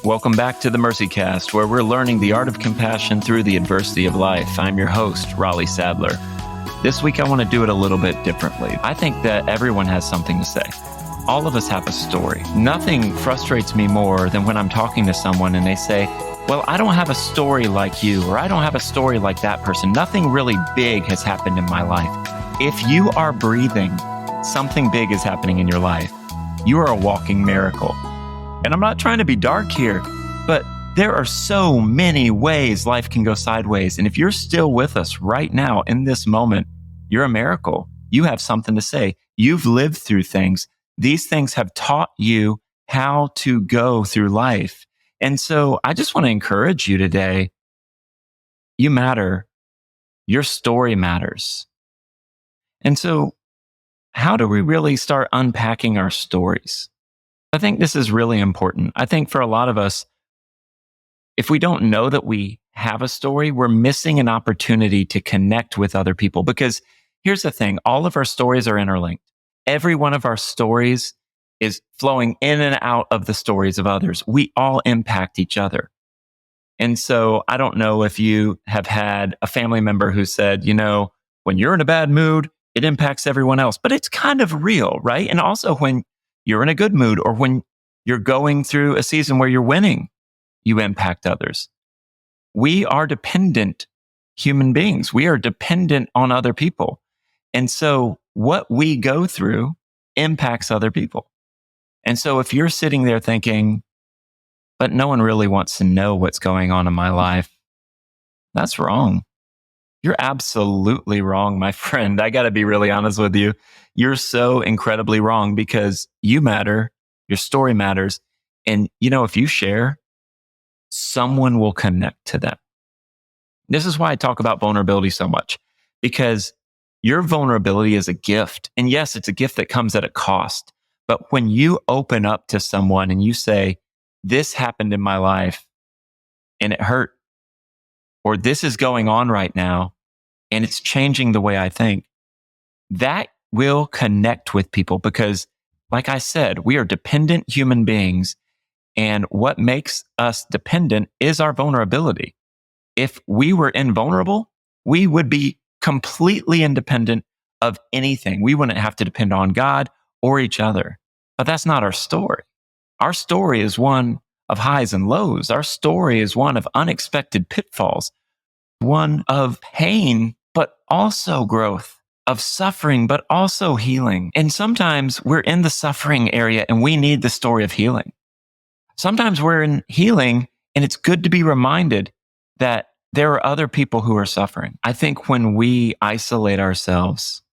Welcome back to the MercyCast, where we're learning the art of compassion through the adversity of life. I'm your host, Raleigh Sadler. This week, I want to do it a little bit differently. I think that everyone has something to say. All of us have a story. Nothing frustrates me more than when I'm talking to someone and they say, well, I don't have a story like you, or I don't have a story like that person. Nothing really big has happened in my life. If you are breathing, something big is happening in your life. You are a walking miracle. And I'm not trying to be dark here, but there are so many ways life can go sideways. And if you're still with us right now in this moment, you're a miracle. You have something to say. You've lived through things. These things have taught you how to go through life. And so I just want to encourage you today. You matter. Your story matters. And so how do we really start unpacking our stories? I think this is really important. I think for a lot of us, if we don't know that we have a story, we're missing an opportunity to connect with other people. Because here's the thing, all of our stories are interlinked. Every one of our stories is flowing in and out of the stories of others. We all impact each other. And so I don't know if you have had a family member who said, when you're in a bad mood, it impacts everyone else. But it's kind of real, right? And also when you're in a good mood, or when you're going through a season where you're winning, you impact others. We are dependent human beings. We are dependent on other people. And so what we go through impacts other people. And so if you're sitting there thinking, but no one really wants to know what's going on in my life, that's wrong. You're absolutely wrong, my friend. I got to be really honest with you. You're so incredibly wrong, because you matter. Your story matters. And if you share, someone will connect to that. This is why I talk about vulnerability so much, because your vulnerability is a gift. And yes, it's a gift that comes at a cost. But when you open up to someone and you say, this happened in my life and it hurt, or this is going on right now and it's changing the way I think, that will connect with people. Because like I said, we are dependent human beings. And what makes us dependent is our vulnerability. If we were invulnerable, we would be completely independent of anything. We wouldn't have to depend on God or each other. But that's not our story. Our story is one of highs and lows. Our story is one of unexpected pitfalls, one of pain, but also growth, of suffering, but also healing. And sometimes we're in the suffering area and we need the story of healing. Sometimes we're in healing and it's good to be reminded that there are other people who are suffering. I think when we isolate ourselves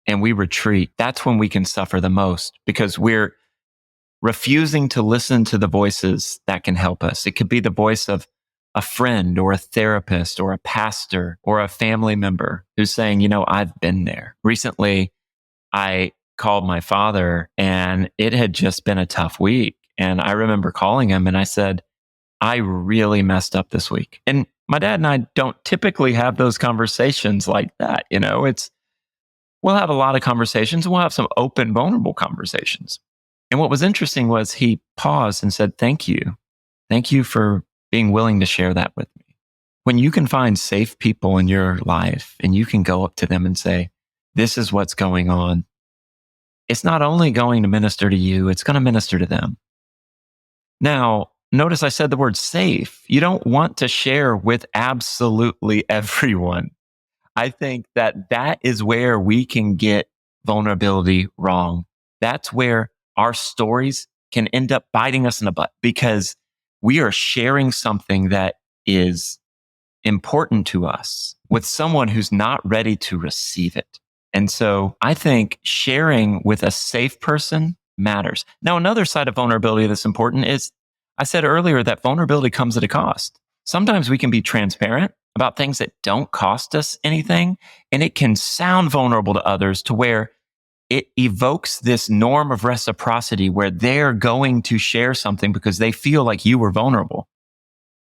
and we retreat, that's when we can suffer the most, because we're refusing to listen to the voices that can help us. It could be the voice of a friend or a therapist or a pastor or a family member who's saying, I've been there. Recently, I called my father and it had just been a tough week. And I remember calling him and I said, I really messed up this week. And my dad and I don't typically have those conversations like that. We'll have a lot of conversations. We'll have some open, vulnerable conversations. And what was interesting was he paused and said, thank you. Thank you for being willing to share that with me. When you can find safe people in your life and you can go up to them and say, this is what's going on, it's not only going to minister to you, it's going to minister to them. Now, notice I said the word safe. You don't want to share with absolutely everyone. I think that is where we can get vulnerability wrong. That's where our stories can end up biting us in the butt, because we are sharing something that is important to us with someone who's not ready to receive it. And so I think sharing with a safe person matters. Now, another side of vulnerability that's important is, I said earlier that vulnerability comes at a cost. Sometimes we can be transparent about things that don't cost us anything, and it can sound vulnerable to others to where it evokes this norm of reciprocity where they're going to share something because they feel like you were vulnerable.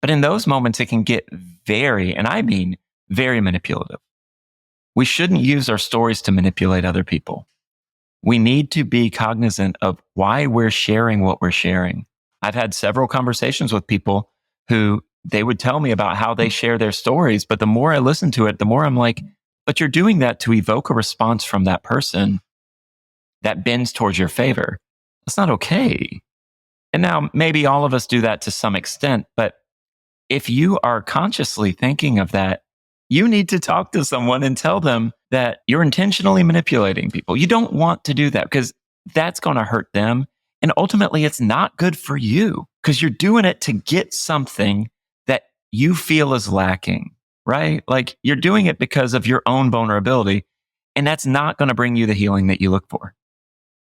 But in those moments, it can get very, and I mean very manipulative. We shouldn't use our stories to manipulate other people. we need to be cognizant of why we're sharing what we're sharing. I've had several conversations with people who they would tell me about how they share their stories, but the more I listen to it, the more I'm like, but you're doing that to evoke a response from that person that bends towards your favor. That's not okay. And now maybe all of us do that to some extent, but if you are consciously thinking of that, you need to talk to someone and tell them that you're intentionally manipulating people. You don't want to do that because that's going to hurt them. And ultimately, it's not good for you because you're doing it to get something that you feel is lacking, right? Like you're doing it because of your own vulnerability. And that's not going to bring you the healing that you look for.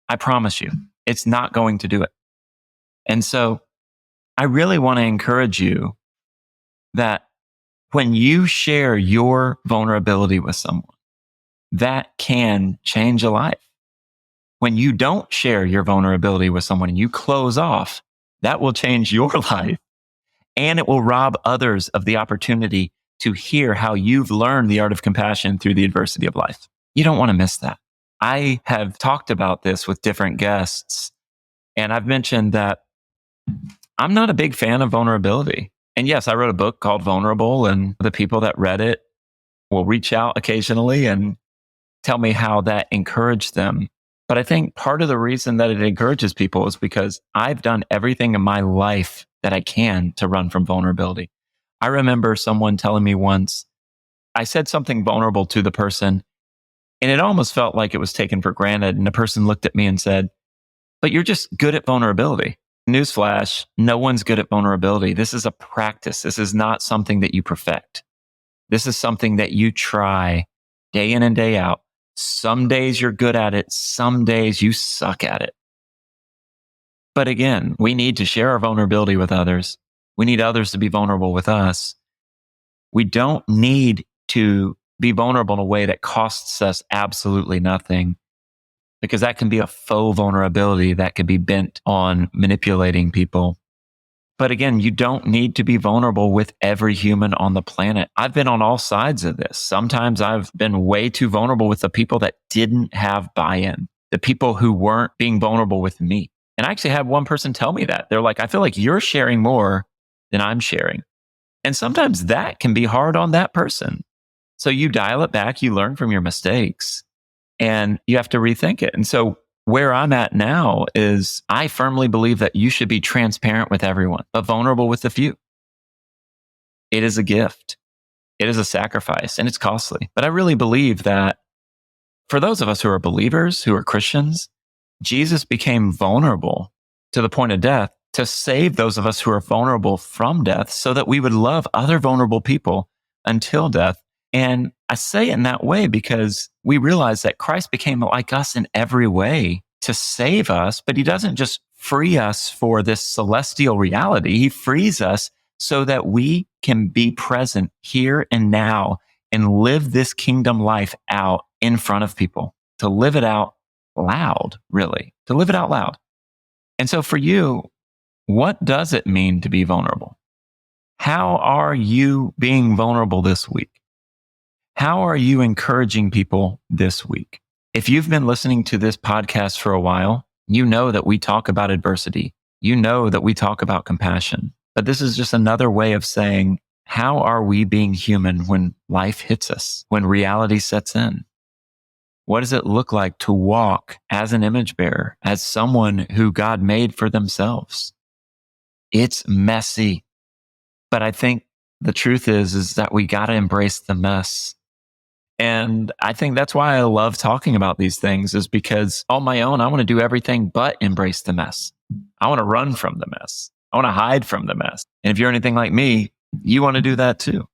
I promise you, it's not going to do it. And so I really want to encourage you that when you share your vulnerability with someone, that can change a life. When you don't share your vulnerability with someone and you close off, that will change your life. And it will rob others of the opportunity to hear how you've learned the art of compassion through the adversity of life. You don't want to miss that. I have talked about this with different guests, and I've mentioned that I'm not a big fan of vulnerability. And yes, I wrote a book called Vulnerable, and the people that read it will reach out occasionally and tell me how that encouraged them. But I think part of the reason that it encourages people is because I've done everything in my life that I can to run from vulnerability. I remember someone telling me once, I said something vulnerable to the person, and it almost felt like it was taken for granted. And the person looked at me and said, but you're just good at vulnerability. Newsflash, no one's good at vulnerability. This is a practice. This is not something that you perfect. This is something that you try day in and day out. Some days you're good at it. Some days you suck at it. But again, we need to share our vulnerability with others. We need others to be vulnerable with us. We don't need to be vulnerable in a way that costs us absolutely nothing, because that can be a faux vulnerability that could be bent on manipulating people. But again, you don't need to be vulnerable with every human on the planet. I've been on all sides of this. Sometimes I've been way too vulnerable with the people that didn't have buy-in, the people who weren't being vulnerable with me. And I actually had one person tell me that. They're like, I feel like you're sharing more than I'm sharing. And sometimes that can be hard on that person. So you dial it back, you learn from your mistakes, and you have to rethink it. And so where I'm at now is I firmly believe that you should be transparent with everyone, but vulnerable with the few. It is a gift. It is a sacrifice, and it's costly. But I really believe that for those of us who are believers, who are Christians, Jesus became vulnerable to the point of death to save those of us who are vulnerable from death so that we would love other vulnerable people until death. And I say it in that way because we realize that Christ became like us in every way to save us, but he doesn't just free us for this celestial reality. He frees us so that we can be present here and now and live this kingdom life out in front of people, to live it out loud, really, to live it out loud. And so for you, what does it mean to be vulnerable? How are you being vulnerable this week? How are you encouraging people this week? If you've been listening to this podcast for a while, you know that we talk about adversity. You know that we talk about compassion. But this is just another way of saying, how are we being human when life hits us, when reality sets in? What does it look like to walk as an image bearer, as someone who God made for themselves? It's messy. But I think the truth is that we got to embrace the mess. And I think that's why I love talking about these things, is because on my own, I want to do everything but embrace the mess. I want to run from the mess. I want to hide from the mess. And if you're anything like me, you want to do that too.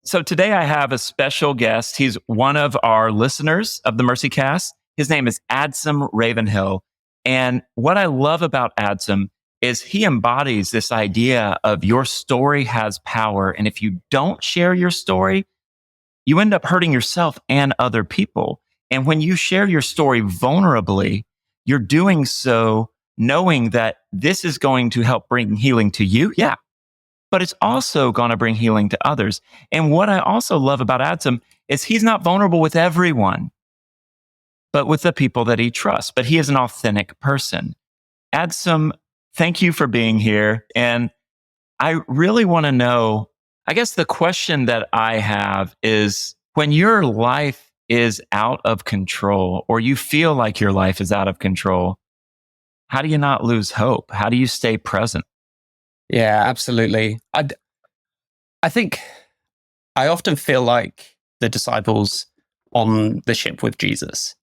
So today I have a special guest. He's one of our listeners of the Mercy Cast. His name is Adsum Ravenhill. And what I love about Adsum is he embodies this idea of your story has power. And if you don't share your story, you end up hurting yourself and other people. And when you share your story vulnerably, you're doing so knowing that this is going to help bring healing to you. Yeah. But it's also going to bring healing to others. And what I also love about Adsum is he's not vulnerable with everyone. but with the people that he trusts. But he is an authentic person. Add some thank you for being here. And I really want to know, I guess the question that I have is, when your life is out of control, or you feel like your life is out of control, how do you not lose hope? How do you stay present? Yeah, absolutely. I think I often feel like the disciples on the ship with Jesus,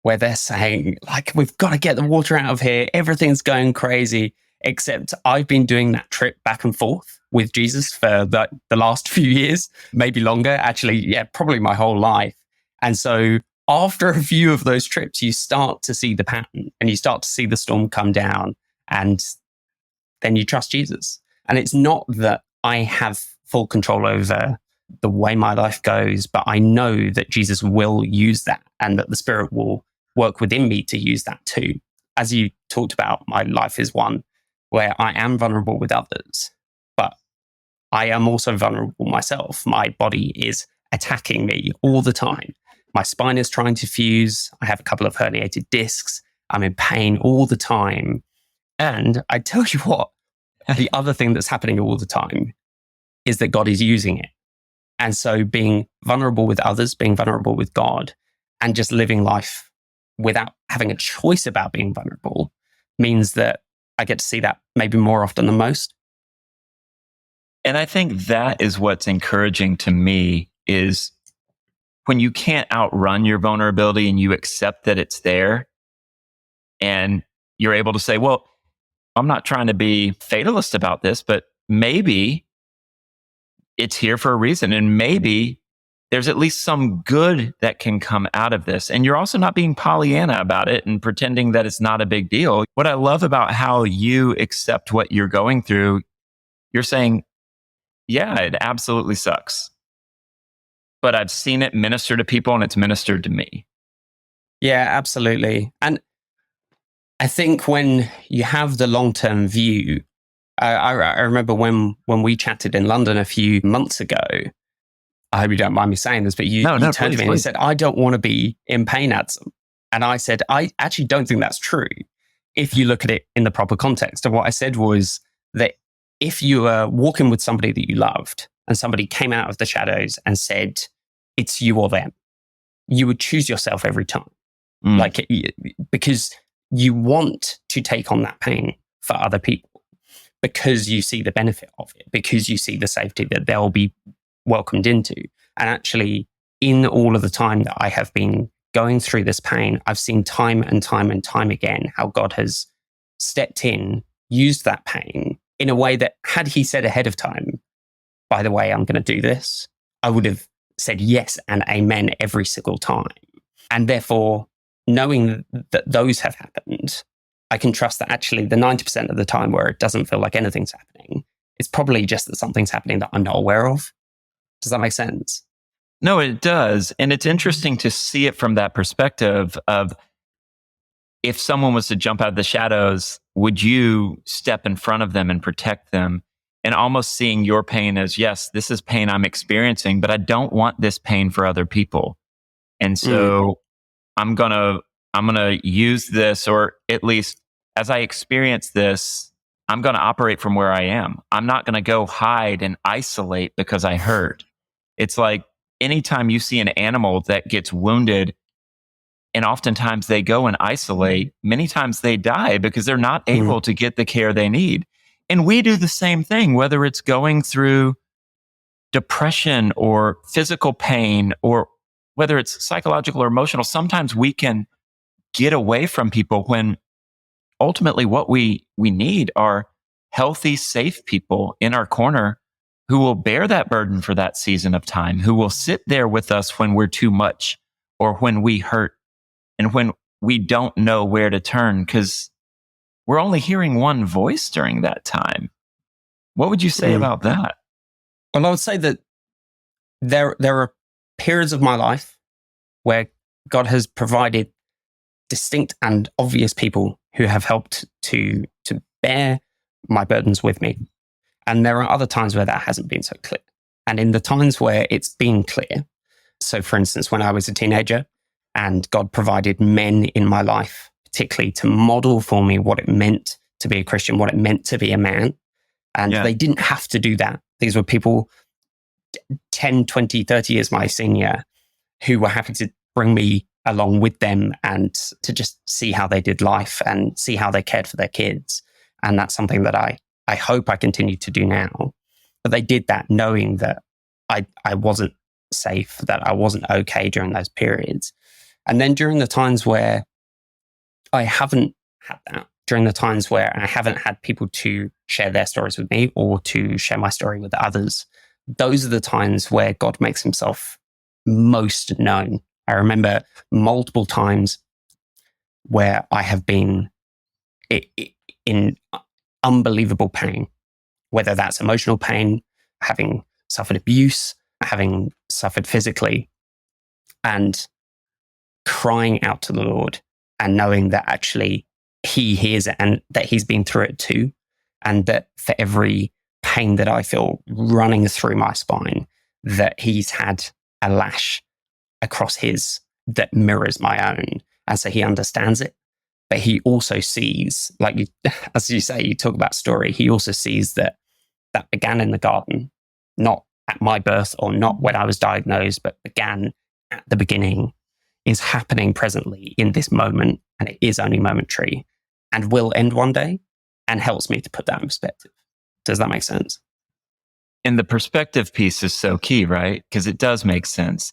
where they're saying, like, we've got to get the water out of here. Everything's going crazy. Except I've been doing that trip back and forth with Jesus for the last few years, maybe longer, actually. Yeah, probably my whole life. And so after a few of those trips, you start to see the pattern and you start to see the storm come down, and then you trust Jesus. And it's not that I have full control over the way my life goes, but I know that Jesus will use that and that the Spirit will work within me to use that too. As you talked about, my life is one where I am vulnerable with others, but I am also vulnerable myself. My body is attacking me all the time. My spine is trying to fuse. I have a couple of herniated discs. I'm in pain all the time. And I tell you what, the other thing that's happening all the time is that God is using it. And so being vulnerable with others, being vulnerable with God, and just living life without having a choice about being vulnerable means that I get to see that maybe more often than most. And I think that is what's encouraging to me, is when you can't outrun your vulnerability and you accept that it's there, and you're able to say, well, I'm not trying to be fatalist about this, but maybe it's here for a reason. And maybe there's at least some good that can come out of this. And you're also not being Pollyanna about it and pretending that it's not a big deal. What I love about how you accept what you're going through, you're saying, yeah, it absolutely sucks, but I've seen it minister to people and it's ministered to me. Yeah, absolutely. And I think when you have the long-term view, I remember when we chatted in London a few months ago, I hope you don't mind me saying this, but you turned to me and you said, I don't want to be in pain, Adam. And I said, I actually don't think that's true if you look at it in the proper context. And what I said was that if you were walking with somebody that you loved and somebody came out of the shadows and said, it's you or them, you would choose yourself every time. Like, because you want to take on that pain for other people, because you see the benefit of it, because you see the safety that they'll be welcomed into. And actually, in all of the time that I have been going through this pain, I've seen time and time and time again how God has stepped in, used that pain in a way that, had he said ahead of time, by the way, I'm going to do this, I would have said yes and amen every single time. And therefore, knowing that those have happened, I can trust that actually the 90% of the time where it doesn't feel like anything's happening, it's probably just that something's happening that I'm not aware of. Does that make sense? No, it does. And it's interesting to see it from that perspective of, if someone was to jump out of the shadows, would you step in front of them and protect them? And almost seeing your pain as, yes, this is pain I'm experiencing, but I don't want this pain for other people. And so I'm going to use this, or at least as I experience this, I'm going to operate from where I am. I'm not going to go hide and isolate because I hurt. It's like anytime you see an animal that gets wounded, and oftentimes they go and isolate, many times they die because they're not able to get the care they need. And we do the same thing, whether it's going through depression or physical pain, or whether it's psychological or emotional. Sometimes we can get away from people when ultimately what we need are healthy, safe people in our corner who will bear that burden for that season of time, who will sit there with us when we're too much, or when we hurt, and when we don't know where to turn, because we're only hearing one voice during that time. What would you say about that? Well, I would say that there are periods of my life where God has provided distinct and obvious people who have helped to bear my burdens with me. And there are other times where that hasn't been so clear. And in the times where it's been clear, so for instance, when I was a teenager And God provided men in my life, particularly to model for me what it meant to be a Christian, what it meant to be a man. And they didn't have to do that. These were people 10, 20, 30 years my senior who were happy to bring me along with them and to just see how they did life and see how they cared for their kids. And that's something that I hope I continue to do now. But they did that knowing that I wasn't safe, that I wasn't okay during those periods. And then during the times where I haven't had that, during the times where I haven't had people to share their stories with me or to share my story with others, those are the times where God makes himself most known. I remember multiple times where I have been in unbelievable pain, whether that's emotional pain, having suffered abuse, having suffered physically, and crying out to the Lord and knowing that actually he hears it and that he's been through it too. And that for every pain that I feel running through my spine, that he's had a lash across his that mirrors my own. And so he understands it. But he also sees, like as you say, you talk about story, he also sees that began in the garden, not at my birth or not when I was diagnosed, but began at the beginning, is happening presently in this moment, and it is only momentary and will end one day, and helps me to put that in perspective. Does that make sense? And the perspective piece is so key, right? Because it does make sense.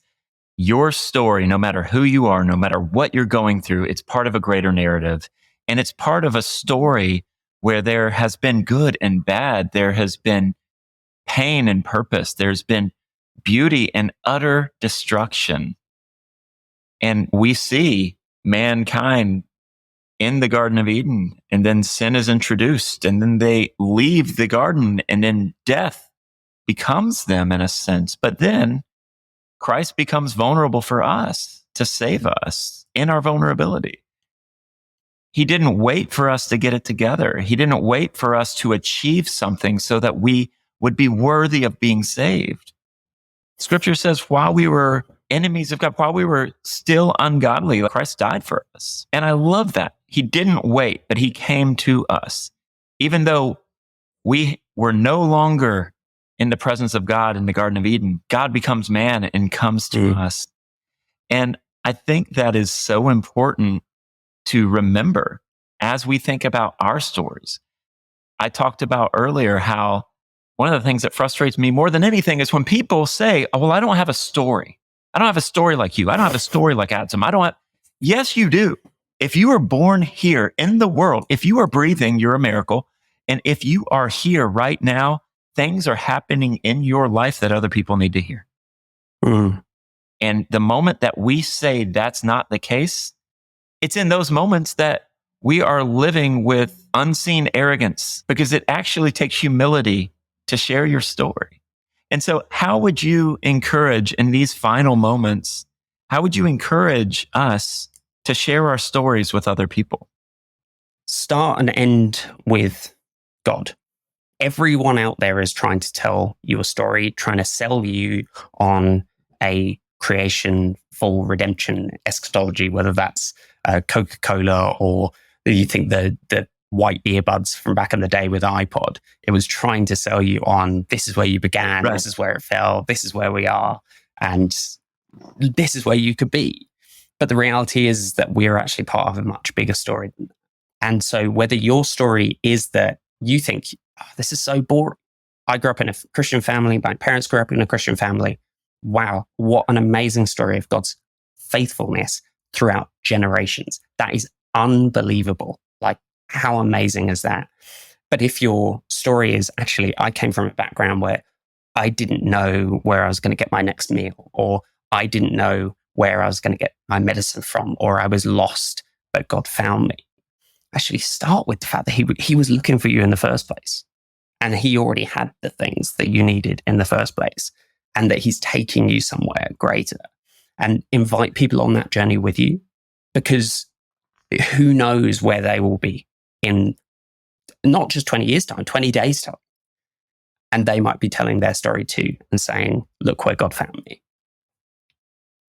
Your story, no matter who you are, no matter what you're going through, it's part of a greater narrative. And it's part of a story where there has been good and bad. There has been pain and purpose. There's been beauty and utter destruction. And we see mankind in the Garden of Eden, and then sin is introduced, and then they leave the garden, and then death becomes them in a sense. But then Christ becomes vulnerable for us to save us in our vulnerability. He didn't wait for us to get it together. He didn't wait for us to achieve something so that we would be worthy of being saved. Scripture says while we were enemies of God, while we were still ungodly, Christ died for us. And I love that. He didn't wait, but he came to us. Even though we were no longer in the presence of God in the Garden of Eden, God becomes man and comes to us. And I think that is so important to remember as we think about our stories. I talked about earlier how one of the things that frustrates me more than anything is when people say, oh, well, I don't have a story. I don't have a story like you. I don't have a story like Adam. Yes, you do. If you were born here in the world, if you are breathing, you're a miracle. And if you are here right now, things are happening in your life that other people need to hear. And the moment that we say that's not the case, it's in those moments that we are living with unseen arrogance, because it actually takes humility to share your story. And so how would you encourage in these final moments, how would you encourage us to share our stories with other people? Start and end with God. Everyone out there is trying to tell you a story, trying to sell you on a creation, full redemption eschatology, whether that's Coca-Cola or you think the white earbuds from back in the day with iPod. It was trying to sell you on this is where you began, right. This is where it fell, this is where we are, and this is where you could be. But the reality is that we're actually part of a much bigger story than that. And so whether your story is that you think, oh, this is so boring. I grew up in a Christian family. My parents grew up in a Christian family. Wow, what an amazing story of God's faithfulness throughout generations. That is unbelievable. Like, how amazing is that? But if your story is actually, I came from a background where I didn't know where I was going to get my next meal, or I didn't know where I was going to get my medicine from, or I was lost, but God found me. Actually start with the fact that he was looking for you in the first place. And he already had the things that you needed in the first place, and that he's taking you somewhere greater. And invite people on that journey with you, because who knows where they will be in not just 20 years time, 20 days time. And they might be telling their story too and saying, look where God found me.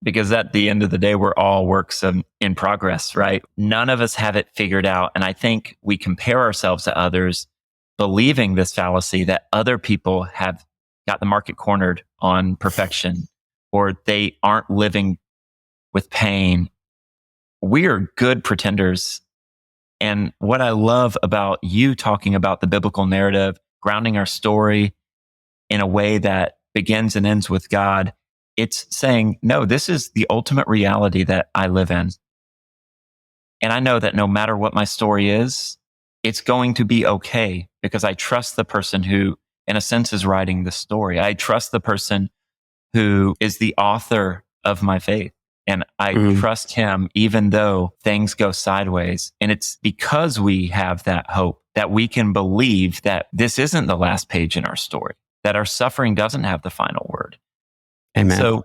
because at the end of the day, we're all works in progress, right? None of us have it figured out. And I think we compare ourselves to others, believing this fallacy that other people have got the market cornered on perfection, or they aren't living with pain. We are good pretenders. And what I love about you talking about the biblical narrative, grounding our story in a way that begins and ends with God, it's saying, no, this is the ultimate reality that I live in. And I know that no matter what my story is, it's going to be okay because I trust the person who, in a sense, is writing the story. I trust the person who is the author of my faith. And I trust him even though things go sideways. And it's because we have that hope that we can believe that this isn't the last page in our story, that our suffering doesn't have the final word. Amen. So,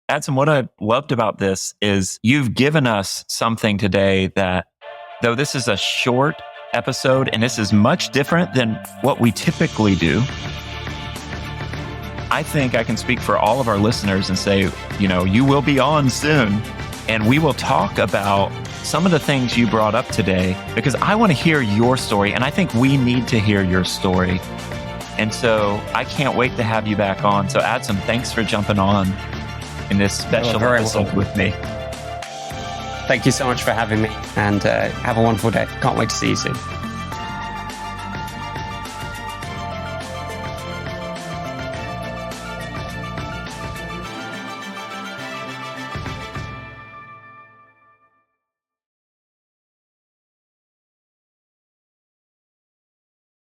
Adson, what I loved about this is you've given us something today that, though this is a short episode and this is much different than what we typically do, I think I can speak for all of our listeners and say, you will be on soon and we will talk about some of the things you brought up today because I want to hear your story and I think we need to hear your story. And so I can't wait to have you back on. So Adson, thanks for jumping on in this special episode with me. Thank you so much for having me and have a wonderful day. Can't wait to see you soon.